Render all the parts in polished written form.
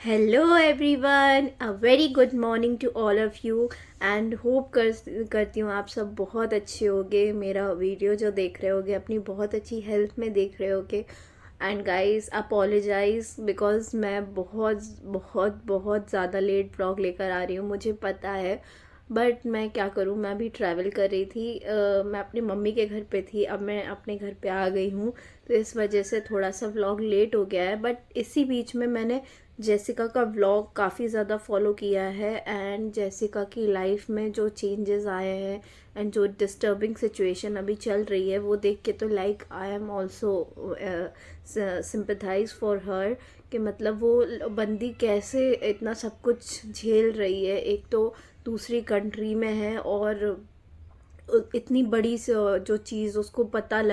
Hello everyone, a very good morning to all of you and hope करती हूँ आप सब बहुत अच्छे होगे। मेरा वीडियो जो देख रहे होगे अपनी बहुत अच्छी हेल्थ में देख रहे होगे। एंड गाइस अपोलोजाइज़ बिकॉज़ मैं बहुत बहुत बहुत ज़्यादा लेट व्लॉग लेकर आ रही हूँ, मुझे पता है। बट मैं क्या करूँ, मैं भी ट्रैवल कर रही थी। मैं अपनी मम्मी के घर पे थी, अब मैं अपने घर पे आ गई हूँ, तो इस वजह से थोड़ा सा व्लॉग लेट हो गया है। बट इसी बीच में मैंने जेसिका का व्लॉग काफ़ी ज़्यादा फॉलो किया है एंड जेसिका की लाइफ में जो चेंजेस आए हैं एंड जो डिस्टर्बिंग सिचुएशन अभी चल रही है वो देख के तो like I am also sympathise for her कि मतलब वो बंदी कैसे इतना सब कुछ झेल रही है। एक तो दूसरी कंट्री में है और इतनी बड़ी जो चीज़ उसको पता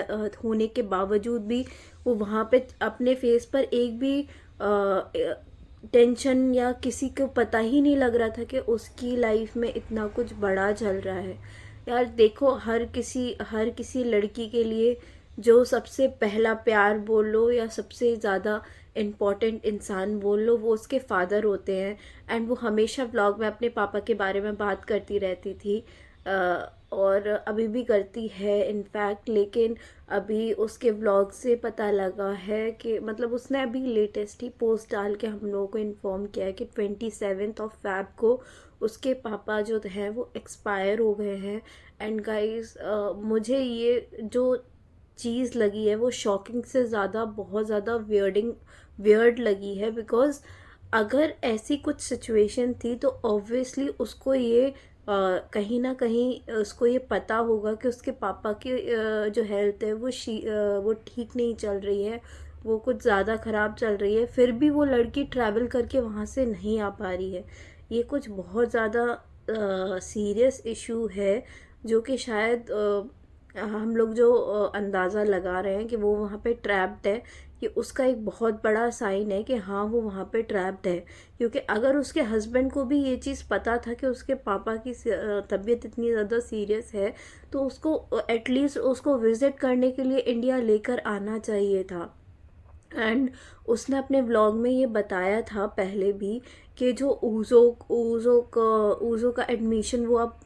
होने के बावजूद भी वो वहाँ पे अपने फेस पर एक भी टेंशन या किसी को पता ही नहीं लग रहा था कि उसकी लाइफ में इतना कुछ बड़ा चल रहा है। यार देखो, हर किसी लड़की के लिए जो सबसे पहला प्यार बोल लो या सबसे ज़्यादा इम्पोर्टेंट इंसान बोल लो वो उसके फादर होते हैं। एंड वो हमेशा व्लॉग में अपने पापा के बारे में बात करती रहती थी और अभी भी करती है इनफैक्ट। लेकिन अभी उसके व्लॉग से पता लगा है कि मतलब उसने अभी लेटेस्ट ही पोस्ट डाल के हम लोगों को इन्फॉर्म किया है कि 27 को उसके पापा जो हैं वो एक्सपायर हो गए हैं। एंड गाइस मुझे ये जो चीज़ लगी है वो शॉकिंग से ज़्यादा बहुत ज़्यादा वियर्ड लगी है। बिकॉज अगर ऐसी कुछ सिचुएशन थी तो ऑब्वियसली उसको ये कहीं ना कहीं उसको ये पता होगा कि उसके पापा की जो हेल्थ है वो ठीक नहीं चल रही है, वो कुछ ज़्यादा ख़राब चल रही है। फिर भी वो लड़की ट्रैवल करके वहाँ से नहीं आ पा रही है। ये कुछ बहुत ज़्यादा सीरियस इशू है जो कि शायद हम लोग जो अंदाज़ा लगा रहे हैं कि वो वहाँ पे ट्रैप्ड है, ये उसका एक बहुत बड़ा साइन है कि हाँ वो वहाँ पे ट्रैप्ड है। क्योंकि अगर उसके हस्बैंड को भी ये चीज़ पता था कि उसके पापा की तबीयत इतनी ज़्यादा सीरियस है तो उसको एटलीस्ट उसको विज़िट करने के लिए इंडिया लेकर आना चाहिए था। एंड उसने अपने व्लॉग में ये बताया था पहले भी कि जो ऊज़ो का एडमिशन वो अब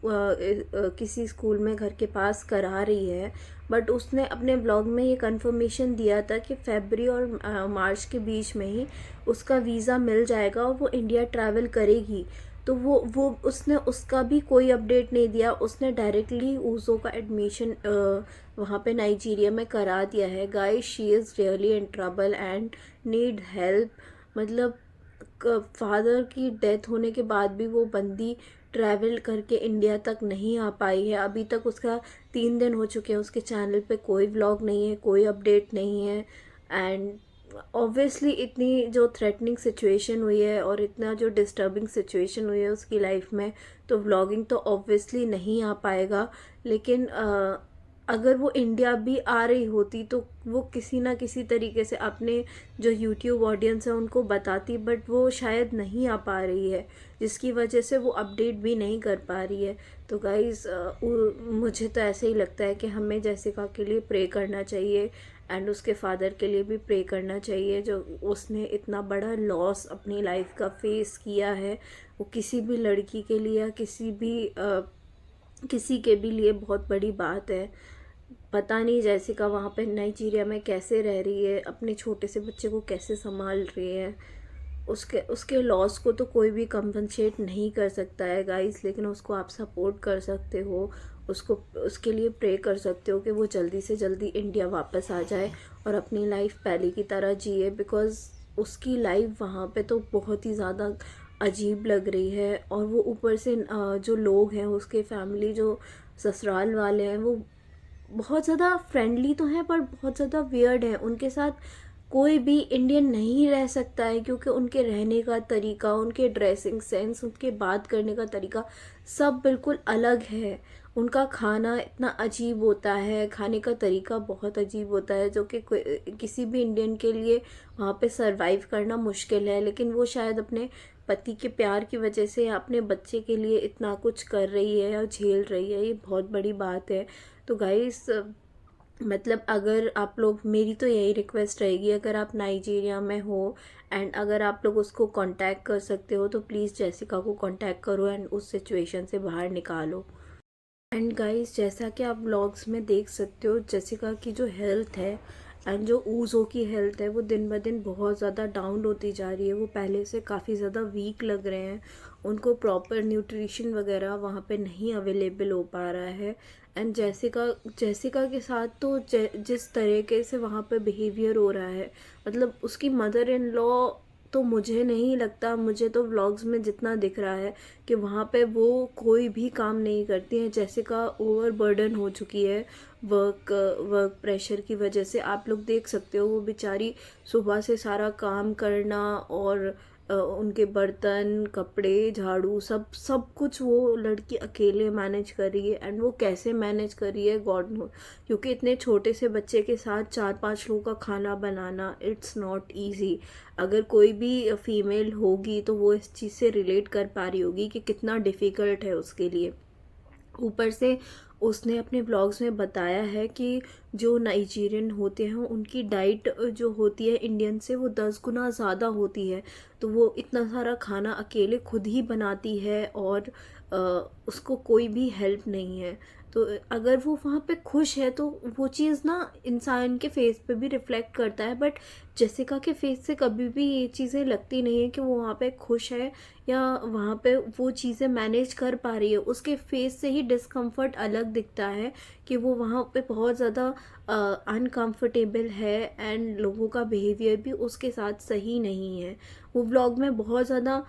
किसी स्कूल में घर के पास करा रही है। बट उसने अपने व्लॉग में ये कंफर्मेशन दिया था कि फरवरी और मार्च के बीच में ही उसका वीज़ा मिल जाएगा और वो इंडिया ट्रैवल करेगी। तो वो उसने उसका भी कोई अपडेट नहीं दिया, उसने डायरेक्टली ऊज़ो का एडमिशन वहाँ पे नाइजीरिया में करा दिया है। Guys she is really in trouble and need help. मतलब फादर की डेथ होने के बाद भी वो बंदी ट्रैवल करके इंडिया तक नहीं आ पाई है। अभी तक उसका 3 दिन हो चुके हैं, उसके चैनल पे कोई व्लॉग नहीं है, कोई अपडेट नहीं है। एंड ऑब्वियसली इतनी जो थ्रेटनिंग सिचुएशन हुई है और इतना जो डिस्टर्बिंग सिचुएशन हुई है उसकी लाइफ में, तो व्लॉगिंग तो ऑब्वियसली नहीं आ पाएगा। लेकिन अगर वो इंडिया भी आ रही होती तो वो किसी ना किसी तरीके से अपने जो यूट्यूब ऑडियंस है उनको बताती, बट वो शायद नहीं आ पा रही है जिसकी वजह से वो अपडेट भी नहीं कर पा रही है। तो गाइज़ मुझे तो ऐसे ही लगता है कि हमें जैसिका के लिए प्रे करना चाहिए एंड उसके फादर के लिए भी प्रे करना चाहिए जो उसने इतना बड़ा लॉस अपनी लाइफ का फेस किया है। वो किसी भी लड़की के लिए या किसी के भी लिए बहुत बड़ी बात है। पता नहीं जैसिका वहाँ पे नाइजीरिया में कैसे रह रही है, अपने छोटे से बच्चे को कैसे संभाल रही है। उसके उसके लॉस को तो कोई भी कंपनसेट नहीं कर सकता है गाइस, लेकिन उसको आप सपोर्ट कर सकते हो, उसको उसके लिए प्रे कर सकते हो कि वो जल्दी से जल्दी इंडिया वापस आ जाए और अपनी लाइफ पहले की तरह जिए। बिकॉज़ उसकी लाइफ वहाँ पे तो बहुत ही ज़्यादा अजीब लग रही है। और वो ऊपर से जो लोग हैं उसके फैमिली जो ससुराल वाले हैं वो बहुत ज़्यादा फ्रेंडली तो हैं पर बहुत ज़्यादा वियर्ड है। उनके साथ कोई भी इंडियन नहीं रह सकता है क्योंकि उनके रहने का तरीका, उनके ड्रेसिंग सेंस, उनके बात करने का तरीका सब बिल्कुल अलग है। उनका खाना इतना अजीब होता है, खाने का तरीका बहुत अजीब होता है जो कि किसी भी इंडियन के लिए वहाँ पे सरवाइव करना मुश्किल है। लेकिन वो शायद अपने पति के प्यार की वजह से या अपने बच्चे के लिए इतना कुछ कर रही है या झेल रही है, ये बहुत बड़ी बात है। तो गाइस मतलब अगर आप लोग, मेरी तो यही रिक्वेस्ट रहेगी, अगर आप नाइजीरिया में हो एंड अगर आप लोग उसको कांटेक्ट कर सकते हो तो प्लीज़ जेसिका को कांटेक्ट करो एंड उस सिचुएशन से बाहर निकालो। एंड गाइस, जैसा कि आप व्लॉग्स में देख सकते हो, जेसिका की जो हेल्थ है एंड जो ऊज़ो की हेल्थ है वो दिन ब दिन बहुत ज़्यादा डाउन होती जा रही है। वो पहले से काफ़ी ज़्यादा वीक लग रहे हैं। उनको प्रॉपर न्यूट्रिशन वगैरह वहाँ पे नहीं अवेलेबल हो पा रहा है। एंड जेसिका जेसिका के साथ तो जिस तरीके से वहाँ पे बिहेवियर हो रहा है, मतलब उसकी मदर इन लॉ, तो मुझे नहीं लगता, मुझे तो व्लॉग्स में जितना दिख रहा है कि वहाँ पे वो कोई भी काम नहीं करती हैं। जेसिका ओवर बर्डन हो चुकी है वर्क प्रेशर की वजह से। आप लोग देख सकते हो वो बेचारी सुबह से सारा काम करना और उनके बर्तन, कपड़े, झाड़ू, सब सब कुछ वो लड़की अकेले मैनेज कर रही है। एंड वो कैसे मैनेज कर रही है गॉड नो, क्योंकि इतने छोटे से बच्चे के साथ 4-5 लोगों का खाना बनाना इट्स नॉट ईजी। अगर कोई भी फीमेल होगी तो वो इस चीज़ से रिलेट कर पा रही होगी कि कितना डिफ़िकल्ट है उसके लिए। ऊपर से उसने अपने व्लॉग्स में बताया है कि जो नाइजीरियन होते हैं उनकी डाइट जो होती है इंडियन से वो 10 गुना ज़्यादा होती है। तो वो इतना सारा खाना अकेले खुद ही बनाती है और अ, उसको कोई भी हेल्प नहीं है। तो अगर वो वहाँ पे खुश है तो वो चीज़ ना इंसान के फेस पे भी रिफ्लेक्ट करता है। बट जेसिका के फेस से कभी भी ये चीज़ें लगती नहीं है कि वो वहाँ पे खुश है या वहाँ पे वो चीज़ें मैनेज कर पा रही है। उसके फेस से ही डिस्कम्फर्ट अलग दिखता है कि वो वहाँ पे बहुत ज़्यादा अनकंफर्टेबल है एंड लोगों का बिहेवियर भी उसके साथ सही नहीं है। वो व्लॉग में बहुत ज़्यादा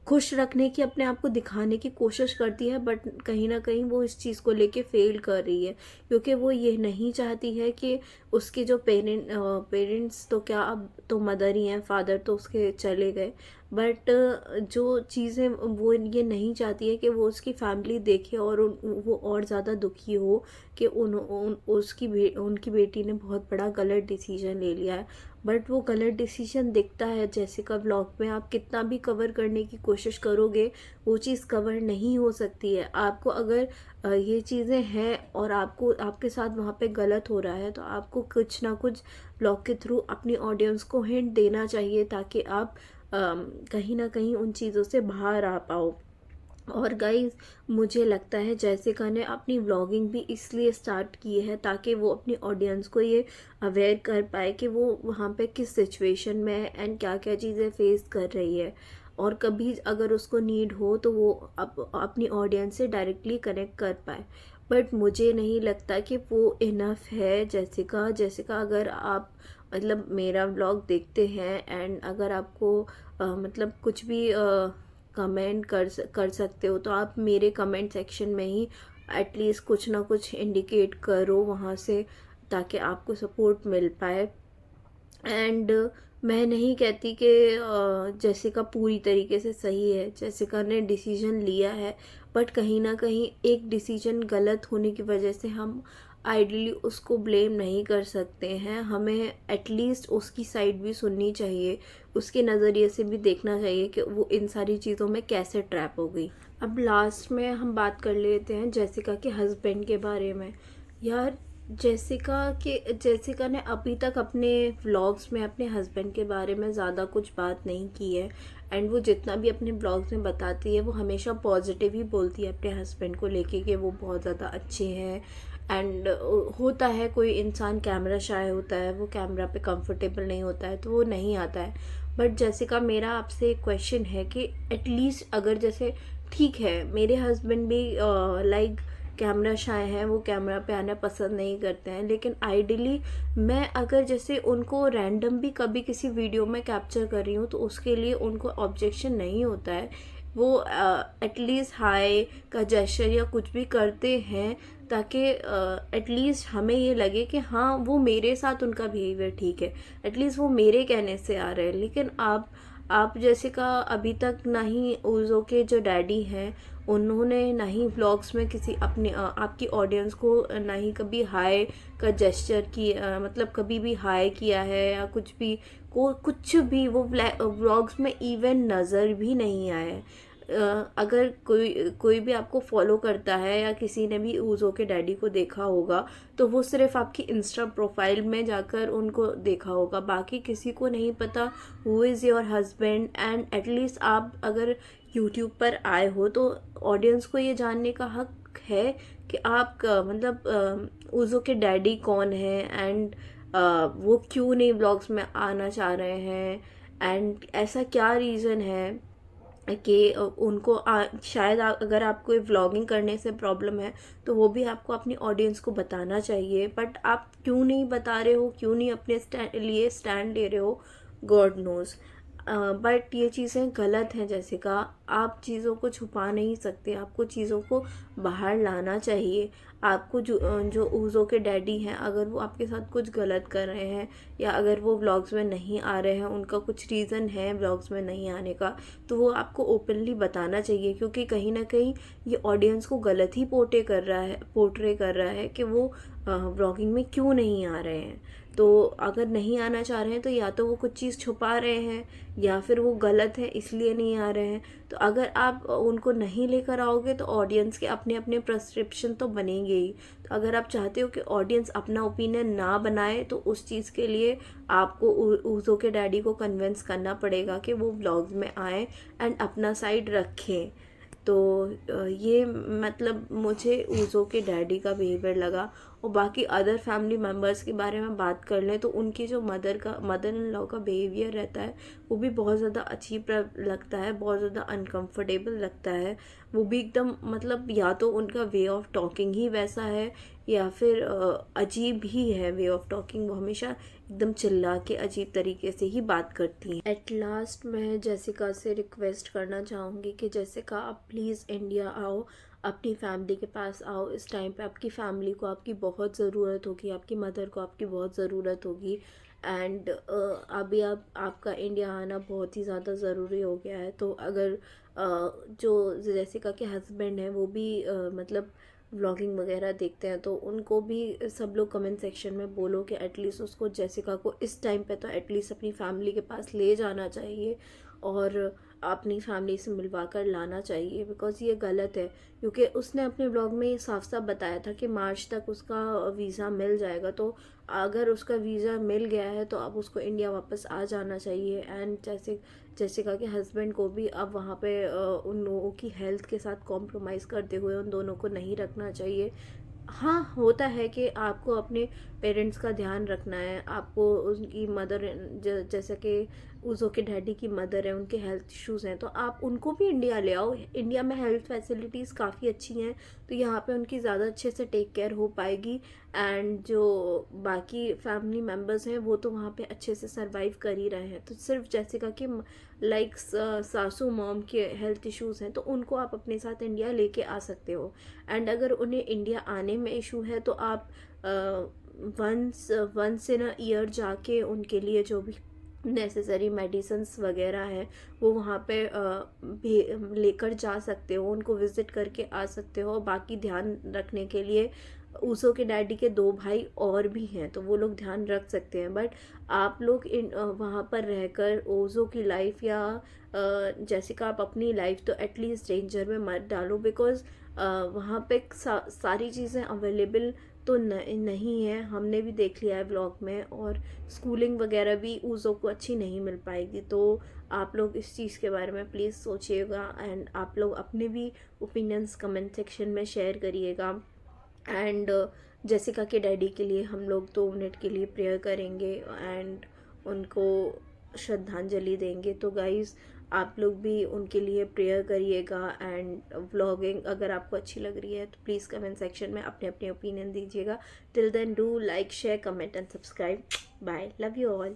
खुश रखने की, अपने आप को दिखाने की कोशिश करती है, बट कहीं ना कहीं वो इस चीज़ को लेके फेल कर रही है, क्योंकि वो ये नहीं चाहती है कि उसके जो पेरेंट्स तो क्या, अब तो मदर ही हैं, फादर तो उसके चले गए, बट जो चीज़ें वो ये नहीं चाहती है कि वो उसकी फैमिली देखे और वो और ज़्यादा दुखी हो कि उनकी बेटी ने बहुत बड़ा गलत डिसीजन ले लिया है। बट वो गलत डिसीजन दिखता है जेसिका व्लॉग में। आप कितना भी कवर करने की कोशिश करोगे वो चीज़ कवर नहीं हो सकती है। आपको अगर ये चीज़ें हैं और आपको आपके साथ वहाँ पे गलत हो रहा है तो आपको कुछ ना कुछ व्लॉग के थ्रू अपनी ऑडियंस को हिंट देना चाहिए, ताकि आप कहीं ना कहीं उन चीज़ों से बाहर आ पाओ। और गाइस, मुझे लगता है जेसिका ने अपनी व्लॉगिंग भी इसलिए स्टार्ट की है ताकि वो अपनी ऑडियंस को ये अवेयर कर पाए कि वो वहाँ पे किस सिचुएशन में है एंड क्या क्या चीज़ें फेस कर रही है। और कभी अगर उसको नीड हो तो वो अपनी ऑडियंस से डायरेक्टली कनेक्ट कर पाए। बट मुझे नहीं लगता कि वो इनफ है। जेसिका जेसिका अगर आप मतलब मेरा व्लॉग देखते हैं एंड अगर आपको मतलब कुछ भी कमेंट कर सकते हो तो आप मेरे कमेंट सेक्शन में ही एटलीस्ट कुछ ना कुछ इंडिकेट करो वहाँ से, ताकि आपको सपोर्ट मिल पाए। एंड मैं नहीं कहती कि जेसिका पूरी तरीके से सही है। जेसिका ने डिसीजन लिया है, बट कहीं ना कहीं एक डिसीजन गलत होने की वजह से हम आइडली उसको ब्लेम नहीं कर सकते हैं। हमें एटलीस्ट उसकी साइड भी सुननी चाहिए, उसके नज़रिए से भी देखना चाहिए कि वो इन सारी चीज़ों में कैसे ट्रैप हो गई। अब लास्ट में हम बात कर लेते हैं जेसिका के हस्बैंड के बारे में। यार, जेसिका ने अभी तक अपने व्लॉग्स में अपने हस्बैंड के बारे में ज़्यादा कुछ बात नहीं की है। एंड वो जितना भी अपने ब्लॉग्स में बताती है वो हमेशा पॉजिटिव ही बोलती है अपने हस्बैंड को लेके कि वो बहुत ज़्यादा अच्छे हैं। एंड होता है कोई इंसान कैमरा शाय होता है, वो कैमरा पे कंफर्टेबल नहीं होता है तो वो नहीं आता है। बट जेसिका, मेरा आपसे एक क्वेश्चन है कि एटलीस्ट अगर जैसे ठीक है मेरे हस्बैंड भी लाइक कैमरा शाय हैं, वो कैमरा पे आना पसंद नहीं करते हैं, लेकिन आइडियली मैं अगर जैसे उनको रैंडम भी कभी किसी वीडियो में कैप्चर कर रही हूँ तो उसके लिए उनको ऑब्जेक्शन नहीं होता है। वो एटलीस्ट हाय का जेस्चर या कुछ भी करते हैं ताकि एटलीस्ट हमें ये लगे कि हाँ वो मेरे साथ उनका बिहेवियर ठीक है, एटलीस्ट वो मेरे कहने से आ रहे हैं। लेकिन आप जैसे का अभी तक ना ही ओज़ो के जो डैडी हैं उन्होंने ना ही व्लॉग्स में किसी अपने आपकी ऑडियंस को ना ही कभी हाय का जेस्चर की मतलब कभी भी हाय किया है या कुछ भी वो व्लॉग्स में इवन नज़र भी नहीं आया है। अगर कोई भी आपको फॉलो करता है या किसी ने भी ऊज़ो के डैडी को देखा होगा तो वो सिर्फ आपकी इंस्टा प्रोफाइल में जाकर उनको देखा होगा, बाकी किसी को नहीं पता who is your husband. And at least आप अगर यूट्यूब पर आए हो तो ऑडियंस को ये जानने का हक है कि आप मतलब ऊज़ो के डैडी कौन है, एंड वो क्यों नहीं ब्लॉग्स में आना चाह रहे हैं, एंड ऐसा क्या रीज़न है कि उनको शायद अगर आपको व्लॉगिंग करने से प्रॉब्लम है तो वो भी आपको अपनी ऑडियंस को बताना चाहिए। बट आप क्यों नहीं बता रहे हो, क्यों नहीं अपने लिए स्टैंड ले रहे हो, गॉड नोज़। बट ये चीज़ें गलत हैं जैसिका, आप चीज़ों को छुपा नहीं सकते, आपको चीज़ों को बाहर लाना चाहिए। आपको जो ऊज़ो के डैडी हैं, अगर वो आपके साथ कुछ गलत कर रहे हैं या अगर वो व्लॉग्स में नहीं आ रहे हैं, उनका कुछ रीज़न है व्लॉग्स में नहीं आने का, तो वो आपको ओपनली बताना चाहिए, क्योंकि कहीं ना कहीं ये ऑडियंस को गलत ही पोर्ट्रे कर रहा है कि वो व्लॉगिंग में क्यों नहीं आ रहे हैं। तो अगर नहीं आना चाह रहे हैं तो या तो वो कुछ चीज़ छुपा रहे हैं या फिर वो गलत है इसलिए नहीं आ रहे हैं। तो अगर आप उनको नहीं लेकर आओगे तो ऑडियंस के अपने अपने प्रिस्क्रिप्शन तो बनेंगे ही। तो अगर आप चाहते हो कि ऑडियंस अपना ओपिनियन ना बनाए तो उस चीज़ के लिए आपको ऊज़ो के डैडी को कन्विंस करना पड़ेगा कि वो व्लॉग्स में आएँ एंड अपना साइड रखें। तो ये मतलब मुझे ऊज़ो के डैडी का बिहेवियर लगा। और बाकी अदर फैमिली मेम्बर्स के बारे में बात कर लें तो उनकी जो मदर इन लॉ का बिहेवियर रहता है वो भी बहुत ज़्यादा अजीब लगता है, बहुत ज़्यादा अनकंफर्टेबल लगता है। वो भी एकदम मतलब या तो उनका वे ऑफ टॉकिंग ही वैसा है या फिर अजीब ही है वे ऑफ टॉकिंग। वो हमेशा एकदम चिल्ला के अजीब तरीके से ही बात करती हैं। एट लास्ट मैं जेसिका से रिक्वेस्ट करना चाहूँगी कि जेसिका आप प्लीज़ इंडिया आओ, अपनी फैमिली के पास आओ। इस टाइम पे आपकी फैमिली को आपकी बहुत ज़रूरत होगी, आपकी मदर को आपकी बहुत ज़रूरत होगी। एंड अभी आपका इंडिया आना बहुत ही ज़्यादा ज़रूरी हो गया है। तो अगर जो जेसिका के हस्बैंड हैं वो भी मतलब व्लॉगिंग वगैरह देखते हैं तो उनको भी सब लोग कमेंट सेक्शन में बोलो कि एटलीस्ट उसको जेसिका को इस टाइम पे तो एटलीस्ट अपनी फैमिली के पास ले जाना चाहिए और अपनी फैमिली से मिलवा कर लाना चाहिए, बिकॉज़ ये गलत है। क्योंकि उसने अपने ब्लॉग में ये साफ साफ बताया था कि मार्च तक उसका वीज़ा मिल जाएगा। तो अगर उसका वीज़ा मिल गया है तो अब उसको इंडिया वापस आ जाना चाहिए। एंड जेसिका के हस्बैंड को भी अब वहाँ पे उन लोगों की हेल्थ के साथ कॉम्प्रोमाइज़ करते हुए उन दोनों को नहीं रखना चाहिए। हाँ, होता है कि आपको अपने पेरेंट्स का ध्यान रखना है, आपको उनकी मदर जैसे कि ऊज़ो के डैडी की मदर है, उनके हेल्थ इश्यूज़ हैं तो आप उनको भी इंडिया ले आओ। इंडिया में हेल्थ फैसिलिटीज़ काफ़ी अच्छी हैं तो यहाँ पे उनकी ज़्यादा अच्छे से टेक केयर हो पाएगी। एंड जो बाकी फैमिली मेम्बर्स हैं वो तो वहाँ पे अच्छे से सरवाइव कर ही रहे हैं। तो सिर्फ जैसिका कि लाइक सासू मॉम के हेल्थ इश्यूज़ हैं तो उनको आप अपने साथ इंडिया लेके आ सकते हो। एंड अगर उन्हें इंडिया आने में इशू है तो आप वंस इन अ ईयर जाके उनके लिए जो भी नेसेसरी मेडिसिन्स वगैरह हैं वो वहाँ पे लेकर जा सकते हो, उनको विज़िट करके आ सकते हो। बाकी ध्यान रखने के लिए ऊज़ो के डैडी के 2 भाई और भी हैं तो वो लोग ध्यान रख सकते हैं। बट आप लोग वहाँ पर रहकर ऊज़ो की लाइफ या जेसिका आप अपनी लाइफ तो एटलीस्ट डेंजर में मत डालो, बिकॉज़ वहाँ पे सारी चीज़ें अवेलेबल तो नहीं है। हमने भी देख लिया है व्लॉग में, और स्कूलिंग वगैरह भी ऊज़ो को अच्छी नहीं मिल पाएगी। तो आप लोग इस चीज़ के बारे में प्लीज़ सोचिएगा एंड आप लोग अपने भी ओपिनियंस कमेंट सेक्शन में शेयर करिएगा। एंड जेसिका के डैडी के लिए हम लोग 2 मिनट के लिए प्रेयर करेंगे एंड उनको श्रद्धांजलि देंगे। तो गाइज़ आप लोग भी उनके लिए प्रेयर करिएगा। एंड व्लॉगिंग अगर आपको अच्छी लग रही है तो प्लीज़ कमेंट सेक्शन में अपने अपने ओपिनियन दीजिएगा। Till then do like share comment and subscribe. Bye, love you all.